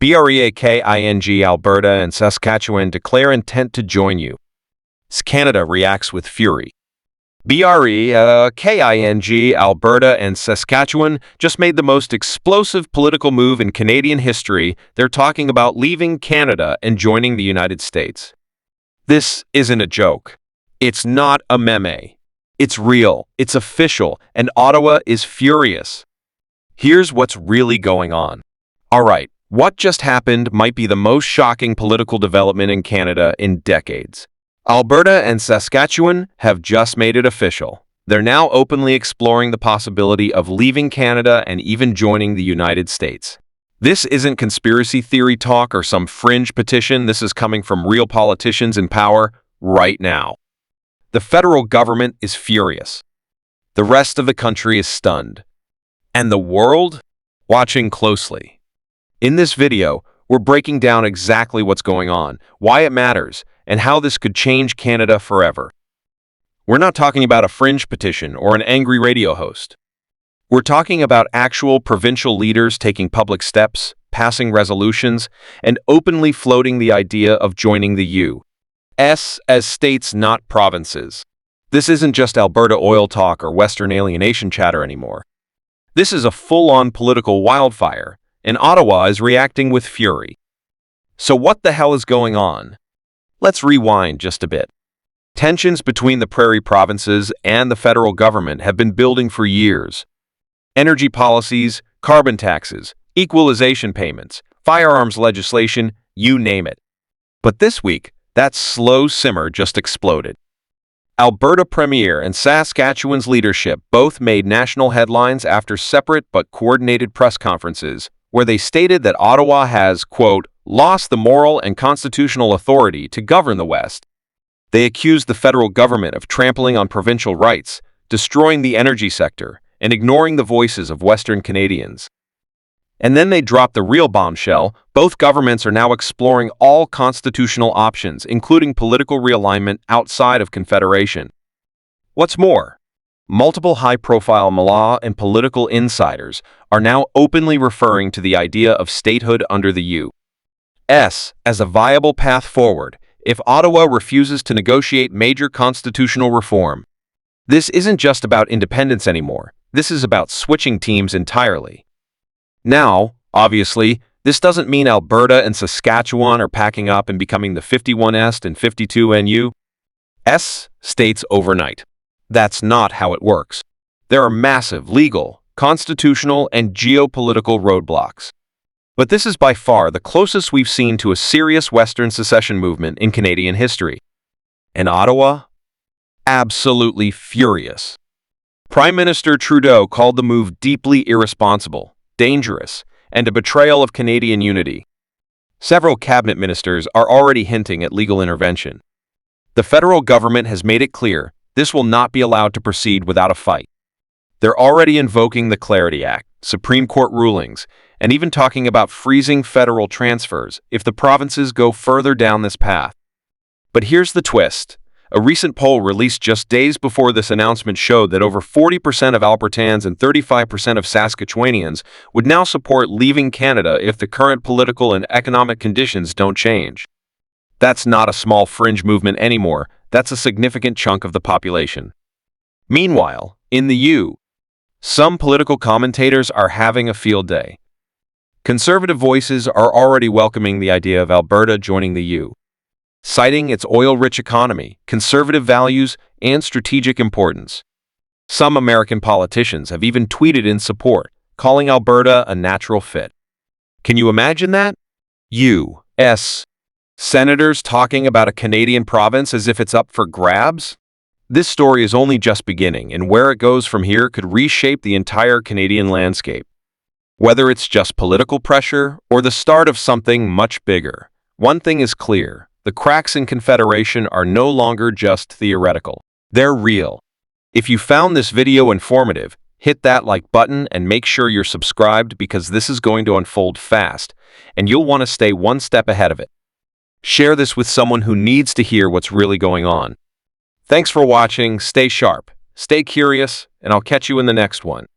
BREAKING Alberta and Saskatchewan declare intent to join you. Canada reacts with fury. BREAKING Alberta and Saskatchewan just made the most explosive political move in Canadian history. They're talking about leaving Canada and joining the United States. This isn't a joke. It's not a meme. It's real, it's official, and Ottawa is furious. Here's what's really going on. Alright, what just happened might be the most shocking political development in Canada in decades. Alberta and Saskatchewan have just made it official. They're now openly exploring the possibility of leaving Canada and even joining the United States. This isn't conspiracy theory talk or some fringe petition. This is coming from real politicians in power right now. The federal government is furious. The rest of the country is stunned. And the world? Watching closely. In this video, we're breaking down exactly what's going on, why it matters, and how this could change Canada forever. We're not talking about a fringe petition or an angry radio host. We're talking about actual provincial leaders taking public steps, passing resolutions, and openly floating the idea of joining the U.S. as states, not provinces. This isn't just Alberta oil talk or Western alienation chatter anymore. This is a full-on political wildfire, and Ottawa is reacting with fury. So what the hell is going on? Let's rewind just a bit. Tensions between the prairie provinces and the federal government have been building for years. Energy policies, carbon taxes, equalization payments, firearms legislation, you name it. But this week, that slow simmer just exploded. Alberta Premier and Saskatchewan's leadership both made national headlines after separate but coordinated press conferences where they stated that Ottawa has, quote, lost the moral and constitutional authority to govern the West. They accused the federal government of trampling on provincial rights, destroying the energy sector, and ignoring the voices of Western Canadians. And then they dropped the real bombshell. Both governments are now exploring all constitutional options, including political realignment outside of Confederation. What's more, multiple high-profile law and political insiders are now openly referring to the idea of statehood under the U.S. as a viable path forward if Ottawa refuses to negotiate major constitutional reform. This isn't just about independence anymore. This is about switching teams entirely. Now, obviously, this doesn't mean Alberta and Saskatchewan are packing up and becoming the 51st and 52 NU.S. states overnight. That's not how it works. There are massive legal, constitutional, and geopolitical roadblocks. But this is by far the closest we've seen to a serious Western secession movement in Canadian history. And Ottawa? Absolutely furious. Prime Minister Trudeau called the move deeply irresponsible, dangerous, and a betrayal of Canadian unity. Several cabinet ministers are already hinting at legal intervention. The federal government has made it clear this will not be allowed to proceed without a fight. They're already invoking the Clarity Act, Supreme Court rulings, and even talking about freezing federal transfers if the provinces go further down this path. But here's the twist. A recent poll released just days before this announcement showed that over 40% of Albertans and 35% of Saskatchewanians would now support leaving Canada if the current political and economic conditions don't change. That's not a small fringe movement anymore. That's a significant chunk of the population. Meanwhile, in the U.S., some political commentators are having a field day. Conservative voices are already welcoming the idea of Alberta joining the U.S., citing its oil-rich economy, conservative values, and strategic importance. Some American politicians have even tweeted in support, calling Alberta a natural fit. Can you imagine that? U.S. senators talking about a Canadian province as if it's up for grabs? This story is only just beginning, and where it goes from here could reshape the entire Canadian landscape. Whether it's just political pressure or the start of something much bigger, one thing is clear. The cracks in Confederation are no longer just theoretical. They're real. If you found this video informative, hit that like button and make sure you're subscribed because this is going to unfold fast, and you'll want to stay one step ahead of it. Share this with someone who needs to hear what's really going on. Thanks for watching, stay sharp, stay curious, and I'll catch you in the next one.